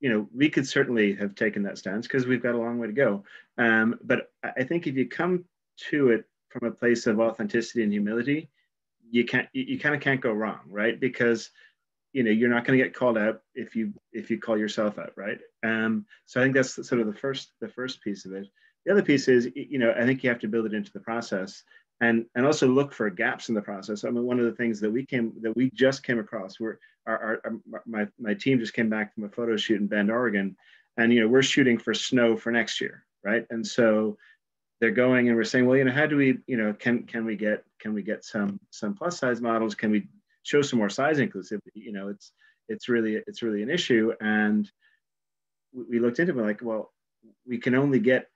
you know, we could certainly have taken that stance because we've got a long way to go. But I think if you come to it from a place of authenticity and humility, you kind of can't go wrong, right? Because, you know, you're not going to get called out if you call yourself out, right? So I think that's sort of the first piece of it. The other piece is, you know, I think you have to build it into the process and also look for gaps in the process. I mean, one of the things that we just came across, my team just came back from a photo shoot in Bend, Oregon, and, you know, we're shooting for snow for next year, right? And so they're going and we're saying, well, you know, how do we, you know, can we get some plus size models? Can we show some more size inclusivity? You know, it's really an issue. And we looked into it, we're like, well, we can only get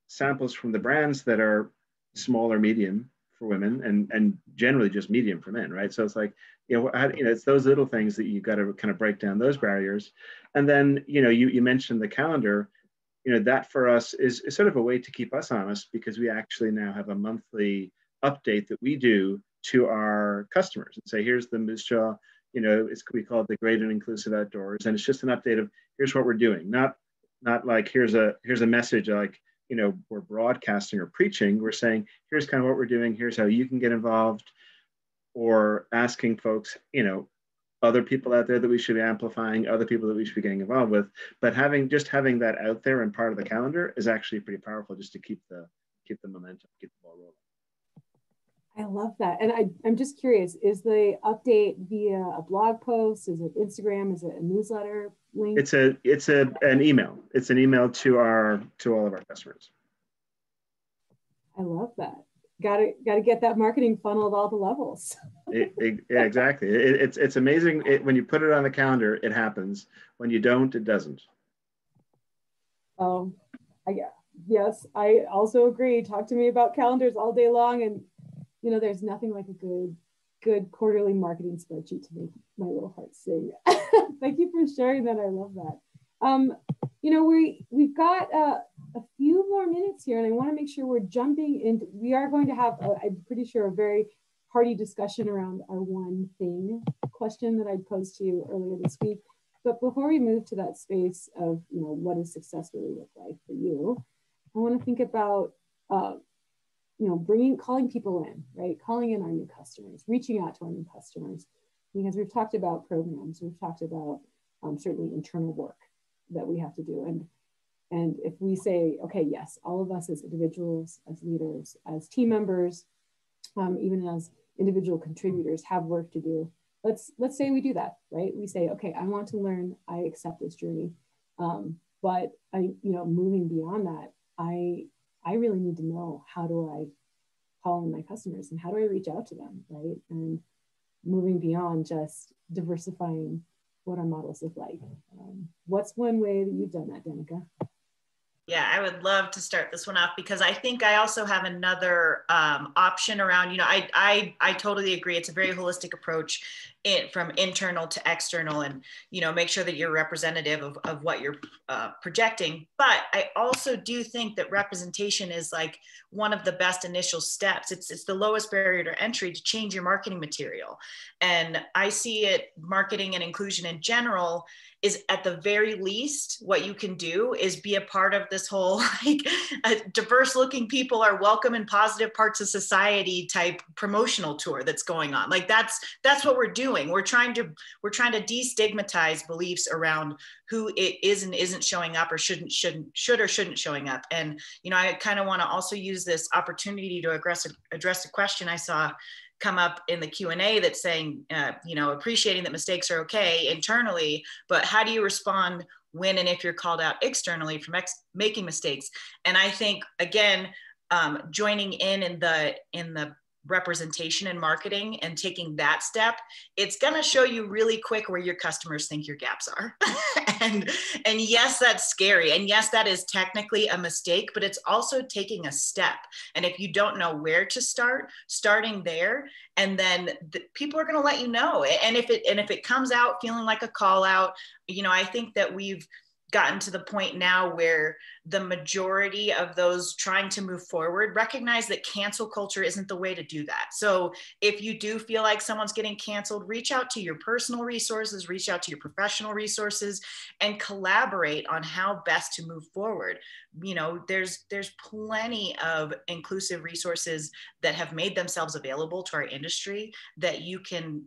samples from the brands that are small or medium for women and generally just medium for men, right? So it's like, you know, it's those little things that you've got to kind of break down those barriers. And then, you know, you mentioned the calendar. You know, that for us is sort of a way to keep us honest because we actually now have a monthly update that we do to our customers and say, here's the Moosejaw, you know, we call it the Great and Inclusive Outdoors. And it's just an update of here's what we're doing. Not like here's a message like, you know, we're broadcasting or preaching. We're saying, here's kind of what we're doing. Here's how you can get involved, or asking folks, you know, other people out there that we should be amplifying, other people that we should be getting involved with. But having that out there and part of the calendar is actually pretty powerful just to keep the momentum, keep the ball rolling. I love that. And I'm just curious, is the update via a blog post? Is it Instagram? Is it a newsletter link? It's an email. It's an email to all of our customers. I love that. Got to get that marketing funnel at all the levels. Yeah, exactly. It's amazing. When you put it on the calendar, it happens. When you don't, it doesn't. Yes, I also agree. Talk to me about calendars all day long, and you know, there's nothing like a good quarterly marketing spreadsheet to make my little heart sing. Thank you for sharing that. I love that. You know, we've got a few more minutes here, and I want to make sure we're jumping into. We are going to have, I'm pretty sure, a very hearty discussion around our one thing question that I posed to you earlier this week. But before we move to that space of, you know, what does success really look like for you, I want to think about, you know, calling people in, right? Calling in our new customers, reaching out to our new customers, because we've talked about programs, we've talked about certainly internal work that we have to do. And if we say, okay, yes, all of us as individuals, as leaders, as team members, even as individual contributors have work to do, let's say we do that, right? We say, okay, I want to learn, I accept this journey. But moving beyond that, I really need to know, how do I call in my customers and how do I reach out to them, right? And moving beyond just diversifying what our models look like. What's one way that you've done that, Danica? Yeah, I would love to start this one off because I think I also have another option around, you know, I totally agree. It's a very holistic approach from internal to external, and, you know, make sure that you're representative of what you're projecting. But I also do think that representation is like one of the best initial steps. It's the lowest barrier to entry to change your marketing material. And I see it, marketing and inclusion in general, is at the very least, what you can do is be a part of this whole like diverse looking people are welcome in positive parts of society type promotional tour that's going on. Like that's what we're doing. We're trying to destigmatize beliefs around who it is and isn't showing up or should or shouldn't showing up. And, you know, I kind of want to also use this opportunity to address a question I saw come up in the Q&A that's saying, you know, appreciating that mistakes are okay internally, but how do you respond when and if you're called out externally for making mistakes? And I think, again, joining in the representation in marketing and taking that step, it's going to show you really quick where your customers think your gaps are. and yes, that's scary. And yes, that is technically a mistake, but it's also taking a step. And if you don't know where to start, starting there, and then people are going to let you know. And if it comes out feeling like a call out, you know, I think that we've gotten to the point now where the majority of those trying to move forward recognize that cancel culture isn't the way to do that. So if you do feel like someone's getting canceled, reach out to your personal resources, reach out to your professional resources, and collaborate on how best to move forward. You know, there's plenty of inclusive resources that have made themselves available to our industry that you can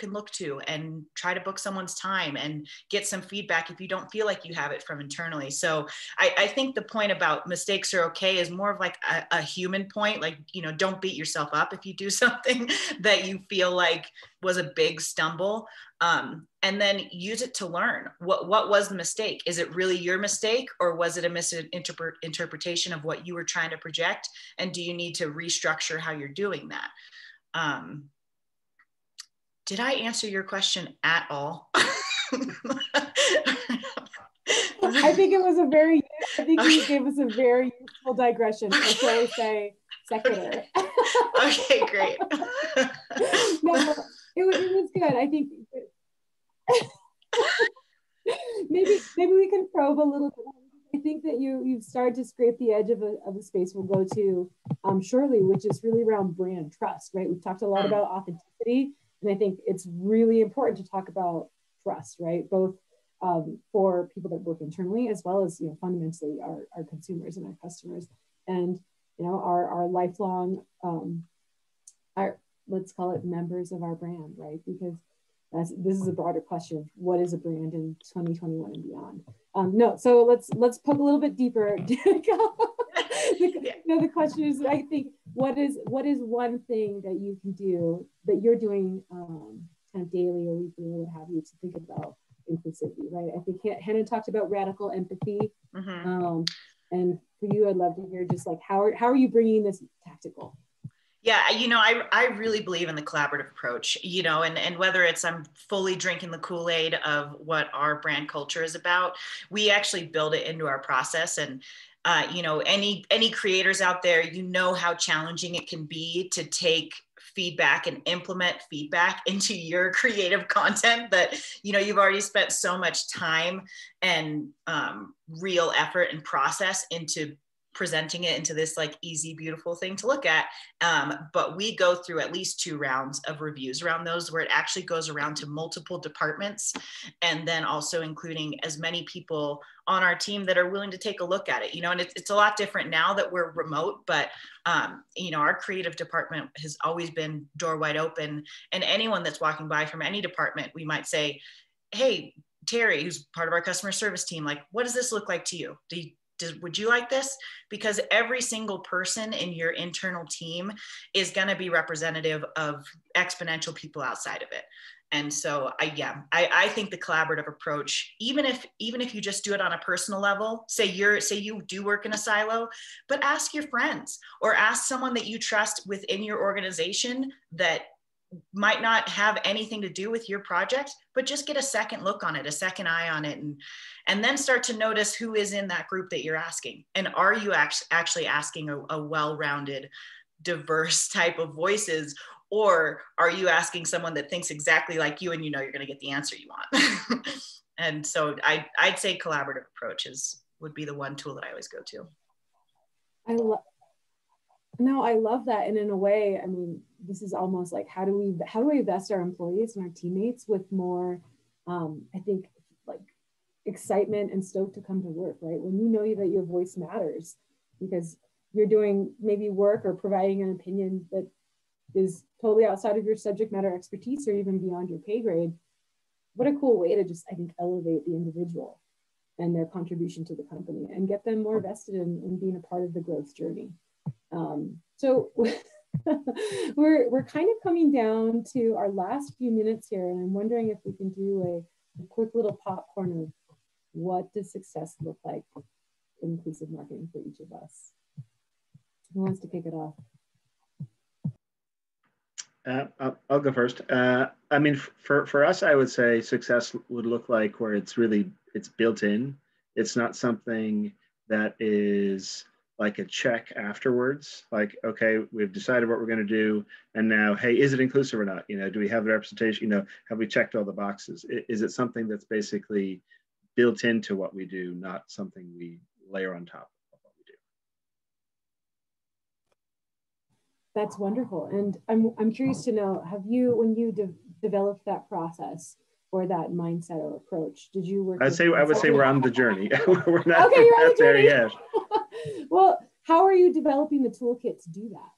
look to and try to book someone's time and get some feedback if you don't feel like you have it from internally. So I think the point about mistakes are okay is more of like a human point. Like, you know, don't beat yourself up if you do something that you feel like was a big stumble. And then use it to learn. What was the mistake? Is it really your mistake, or was it a misinterpretation of what you were trying to project? And do you need to restructure how you're doing that? Did I answer your question at all? I think you gave us a very useful digression, or shall we say, sequitur. Okay, great. No, it was good. I think maybe we can probe a little bit. I think that you've started to scrape the edge of a space we'll go to shortly, which is really around brand trust, right? We've talked a lot about authenticity, and I think it's really important to talk about trust, right? Both for people that work internally, as well as, you know, fundamentally our consumers and our customers, and, you know, our lifelong, let's call it members of our brand, right? Because this is a broader question of what is a brand in 2021 and beyond. No, so let's poke a little bit deeper. The question is, I think, what is one thing that you can do, that you're doing kind of daily or weekly or what have you, to think about inclusivity, right? I think Hannah talked about radical empathy. And for you, I'd love to hear just like, how are you bringing this tactical? Yeah, you know, I really believe in the collaborative approach, you know, and whether it's I'm fully drinking the Kool-Aid of what our brand culture is about, we actually build it into our process. And, you know, any creators out there, you know how challenging it can be to take feedback and implement feedback into your creative content that, you know, you've already spent so much time and real effort and process into presenting it into this like easy, beautiful thing to look at. But we go through at least 2 rounds of reviews around those, where it actually goes around to multiple departments, and then also including as many people on our team that are willing to take a look at it, you know. And it's a lot different now that we're remote, but you know, our creative department has always been door wide open, and anyone that's walking by from any department, we might say, hey, Terry, who's part of our customer service team, like, what does this look like to you? Would you like this? Because every single person in your internal team is going to be representative of exponential people outside of it. And so I think the collaborative approach, even if you just do it on a personal level, say you do work in a silo, but ask your friends or ask someone that you trust within your organization that might not have anything to do with your project, but just get a second look on it, a second eye on it, and then start to notice who is in that group that you're asking. And are you actually asking a well-rounded, diverse type of voices, or are you asking someone that thinks exactly like you and you know you're going to get the answer you want? And so I'd say collaborative approaches would be the one tool that I always go to. I love that. And in a way, I mean, this is almost like, how do we vest our employees and our teammates with more, I think, like, excitement and stoked to come to work, right? When you know that your voice matters because you're doing maybe work or providing an opinion that is totally outside of your subject matter expertise or even beyond your pay grade. What a cool way to just, I think, elevate the individual and their contribution to the company and get them more vested in being a part of the growth journey. So we're kind of coming down to our last few minutes here, and I'm wondering if we can do a quick little popcorn of what does success look like in inclusive marketing for each of us. Who wants to kick it off? I'll go first. I mean, for us, I would say success would look like where it's built in. It's not something that is like a check afterwards. Like, okay, we've decided what we're going to do, and now, hey, is it inclusive or not? Do we have the representation? Have we checked all the boxes? Is it something that's basically built into what we do, not something we layer on top of what we do? That's wonderful. And I'm curious to know, have you, when you developed that process or that mindset or approach, did you work? I would say we're on the journey. We're not, okay, you're on the there journey yet. Well, how are you developing the toolkit to do that?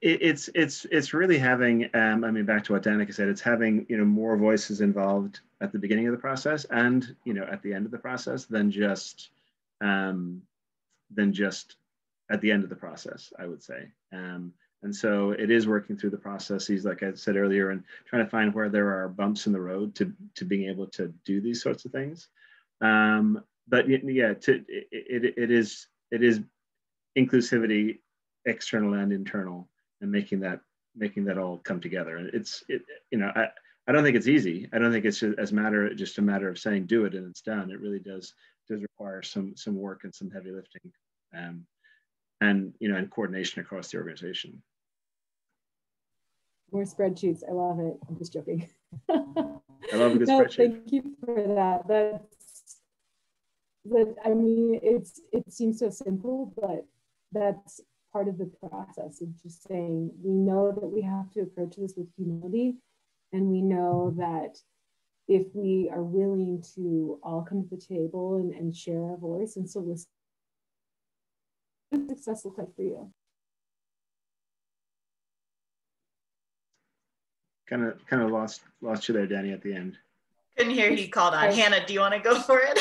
It's really having, I mean, back to what Danica said, it's having, more voices involved at the beginning of the process and, at the end of the process than just at the end of the process, I would say. And so it is working through the processes, like I said earlier, and trying to find where there are bumps in the road to being able to do these sorts of things. But yeah, it is inclusivity, external and internal, and making that all come together. And I don't think it's easy. I don't think it's just a matter of saying do it and it's done. It really does require some work and some heavy lifting, and coordination across the organization. More spreadsheets. I love it. I'm just joking. I love a good spreadsheet. Thank you for that. I mean, it seems so simple, but that's part of the process of just saying, we know that we have to approach this with humility, and we know that if we are willing to all come to the table and share our voice and solicit, what does success look like for you? Kind of lost you there, Dani, at the end. Couldn't hear you called on. Hannah, do you want to go for it?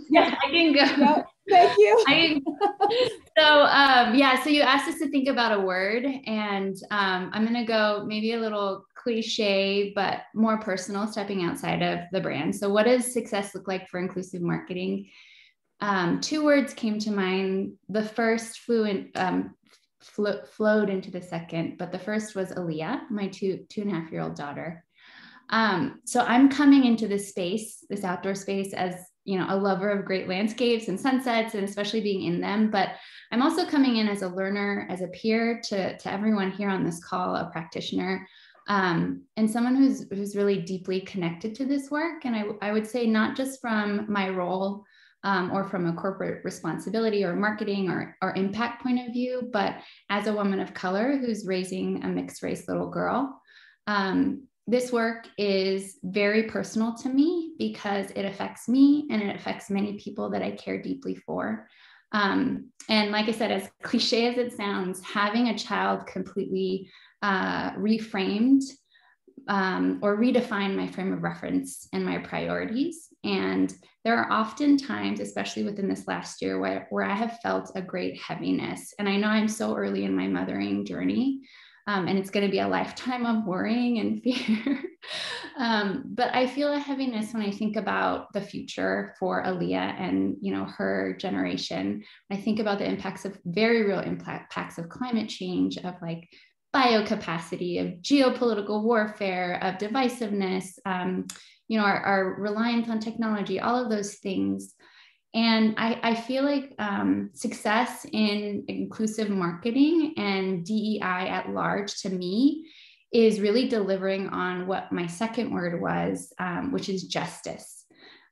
Yeah, I can go. Yep. Thank you. So you asked us to think about a word, and I'm going to go maybe a little cliche, but more personal, stepping outside of the brand. So what does success look like for inclusive marketing? Two words came to mind. The first flowed into the second, but the first was Aaliyah, my 2.5-year-old daughter. So I'm coming into this space, this outdoor space, as a lover of great landscapes and sunsets, and especially being in them. But I'm also coming in as a learner, as a peer to everyone here on this call, a practitioner, and someone who's really deeply connected to this work. And I would say not just from my role or from a corporate responsibility or marketing or impact point of view, but as a woman of color who's raising a mixed race little girl. This work is very personal to me because it affects me and it affects many people that I care deeply for. And like I said, as cliche as it sounds, having a child completely reframed or redefine my frame of reference and my priorities. And there are often times, especially within this last year, where I have felt a great heaviness. And I know I'm so early in my mothering journey, and it's going to be a lifetime of worrying and fear. But I feel a heaviness when I think about the future for Aaliyah and her generation. I think about the impacts of very real impacts of climate change, of like biocapacity, of geopolitical warfare, of divisiveness, our reliance on technology, all of those things. And I feel like success in inclusive marketing and DEI at large, to me, is really delivering on what my second word was, which is justice.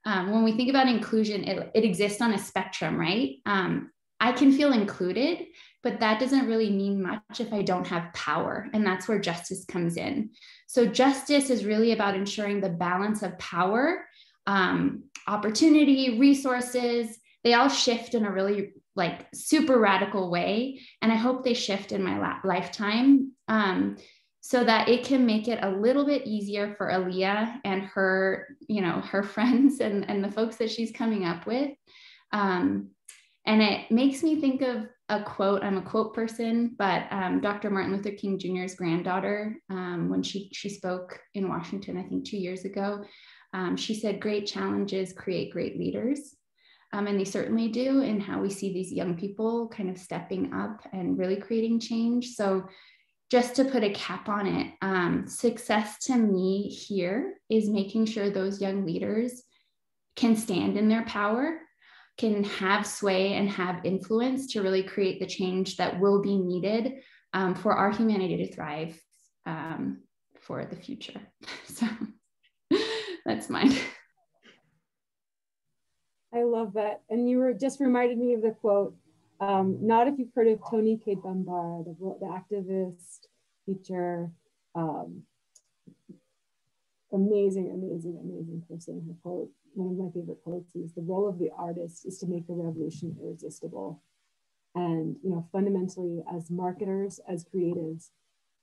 When we think about inclusion, it exists on a spectrum, right? I can feel included, but that doesn't really mean much if I don't have power. And that's where justice comes in. So justice is really about ensuring the balance of power, opportunity, resources. They all shift in a really super radical way. And I hope they shift in my lifetime so that it can make it a little bit easier for Aaliyah and her friends and the folks that she's coming up with. And it makes me think of a quote. I'm a quote person, but Dr. Martin Luther King Jr.'s granddaughter, when she spoke in Washington, I think 2 years ago, she said, "Great challenges create great leaders." And they certainly do, in how we see these young people kind of stepping up and really creating change. So just to put a cap on it, success to me here is making sure those young leaders can stand in their power, can have sway and have influence to really create the change that will be needed for our humanity to thrive for the future. So that's mine. I love that. And you were just reminded me of the quote, not if you've heard of Tony K. Dunbar, the activist, teacher, amazing person. Her quote, one of my favorite quotes is, the role of the artist is to make the revolution irresistible. And, you know, fundamentally as marketers, as creatives,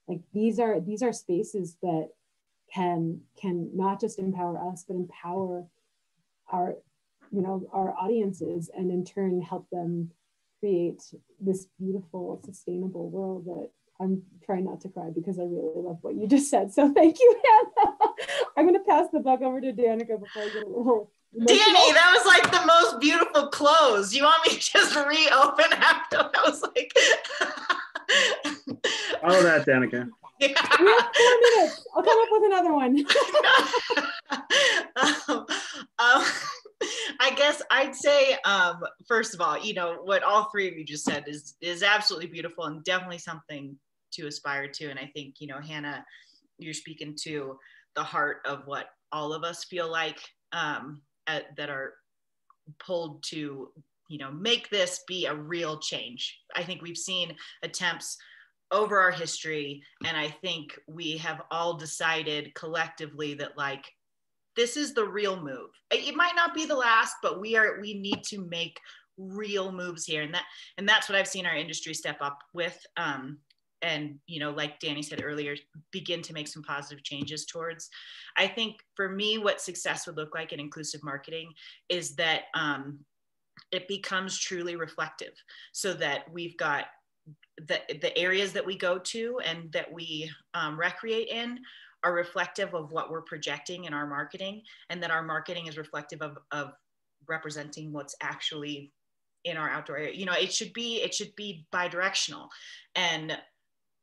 like these are spaces that can not just empower us, but empower our, you know, our audiences, and in turn help them create this beautiful, sustainable world that I'm trying not to cry because I really love what you just said. So thank you, Hannah. I'm going to pass the buck over to Danica before I get a little emotional. Dani, that was like the most beautiful close. You want me to just reopen after? That was like... All of that, Danica. Yeah. We have 4 minutes. I'll come up with another one. I guess I'd say, first of all, you know, what all three of you just said is absolutely beautiful and definitely something to aspire to. And I think, you know, Hannah, you're speaking to the heart of what all of us feel like that are pulled to, you know, make this be a real change. I think we've seen attempts over our history, and I think we have all decided collectively that, like, this is the real move. It might not be the last, but we need to make real moves here, and that's what I've seen our industry step up with, and, you know, like Dani said earlier, begin to make some positive changes towards. I think for me, what success would look like in inclusive marketing is that it becomes truly reflective, so that we've got the areas that we go to and that we recreate in are reflective of what we're projecting in our marketing, and that our marketing is reflective of representing what's actually in our outdoor area. You know, it should be bi-directional. And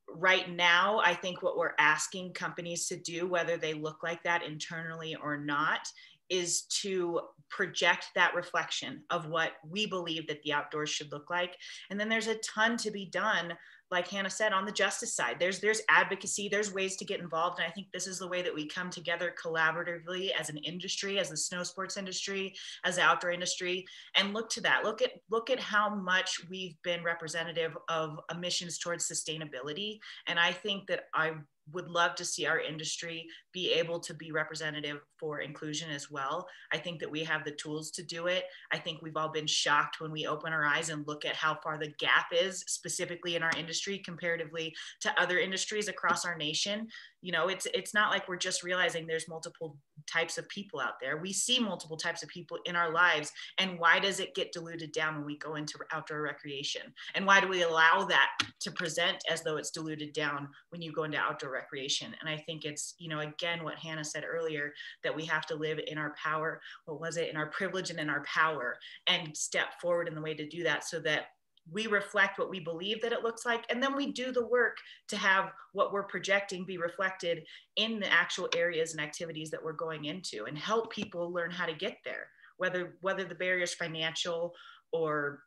right now, I think what we're asking companies to do, whether they look like that internally or not, is to project that reflection of what we believe that the outdoors should look like. And then there's a ton to be done, like Hannah said, on the justice side. There's advocacy, there's ways to get involved. And I think this is the way that we come together collaboratively as an industry, as the snow sports industry, as the outdoor industry, and look to that. Look at how much we've been representative of emissions towards sustainability. And I think that I would love to see our industry be able to be representative for inclusion as well. I think that we have the tools to do it. I think we've all been shocked when we open our eyes and look at how far the gap is, specifically in our industry, comparatively to other industries across our nation. You know, it's not like we're just realizing there's multiple types of people out there. We see multiple types of people in our lives. And why does it get diluted down when we go into outdoor recreation? And why do we allow that to present as though it's diluted down when you go into outdoor recreation? And I think it's, you know, again, what Hannah said earlier, that we have to live in our power. What was it? In our privilege and in our power, and step forward in the way to do that, so that we reflect what we believe that it looks like, and then we do the work to have what we're projecting be reflected in the actual areas and activities that we're going into, and help people learn how to get there, whether the barrier is financial or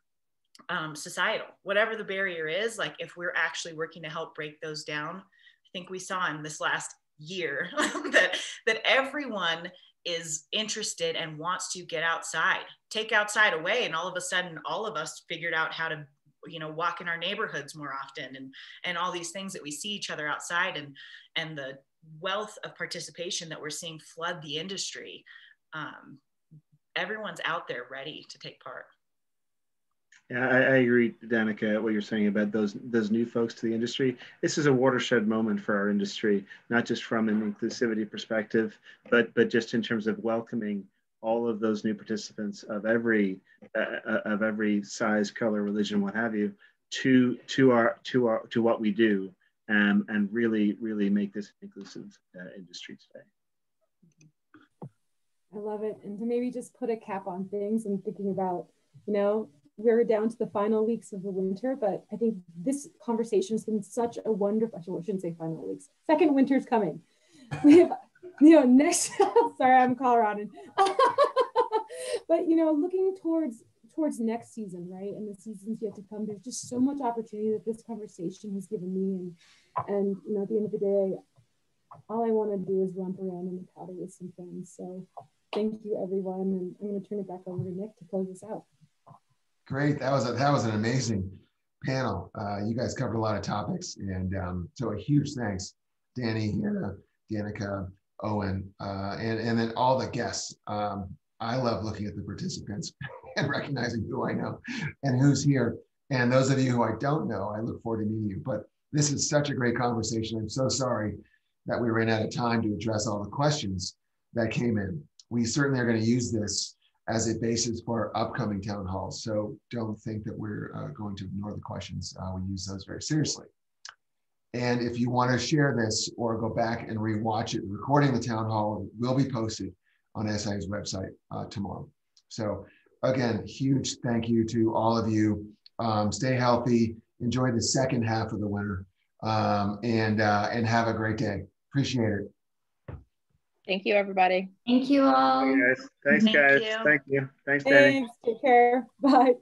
societal, whatever the barrier is. Like, if we're actually working to help break those down, I think we saw in this last year that everyone is interested and wants to get outside, take outside away. And all of a sudden, all of us figured out how to, you know, walk in our neighborhoods more often, and all these things that we see each other outside, and the wealth of participation that we're seeing flood the industry. Everyone's out there ready to take part. Yeah, I agree, Danica, what you're saying about those new folks to the industry. This is a watershed moment for our industry, not just from an inclusivity perspective, but just in terms of welcoming all of those new participants of every size, color, religion, what have you, to what we do, and really make this an inclusive industry today. I love it. And to maybe just put a cap on things and thinking about, you know, we're down to the final weeks of the winter, but I think this conversation has been such a wonderful, I shouldn't say final weeks, second winter's coming. We have, next, sorry, I'm Coloradan. But, looking towards next season, right? And the seasons yet to come, there's just so much opportunity that this conversation has given me. And at the end of the day, all I want to do is romp around in the powder with some friends. So thank you, everyone. And I'm going to turn it back over to Nick to close this out. Great. That was an amazing panel. You guys covered a lot of topics. And so a huge thanks, Dani, Hannah, Danica, Eoin, and then all the guests. I love looking at the participants and recognizing who I know and who's here. And those of you who I don't know, I look forward to meeting you. But this is such a great conversation. I'm so sorry that we ran out of time to address all the questions that came in. We certainly are going to use this as a basis for our upcoming town halls. So don't think that we're going to ignore the questions. We use those very seriously. And if you want to share this or go back and rewatch it, recording the town hall will be posted on SI's website tomorrow. So again, huge thank you to all of you. Stay healthy, enjoy the second half of the winter, and have a great day. Appreciate it. Thank you, everybody. Thank you all. Hey guys. Thanks, Thank guys. you. Thank you. Thanks, Dani. Thanks. Take care. Bye.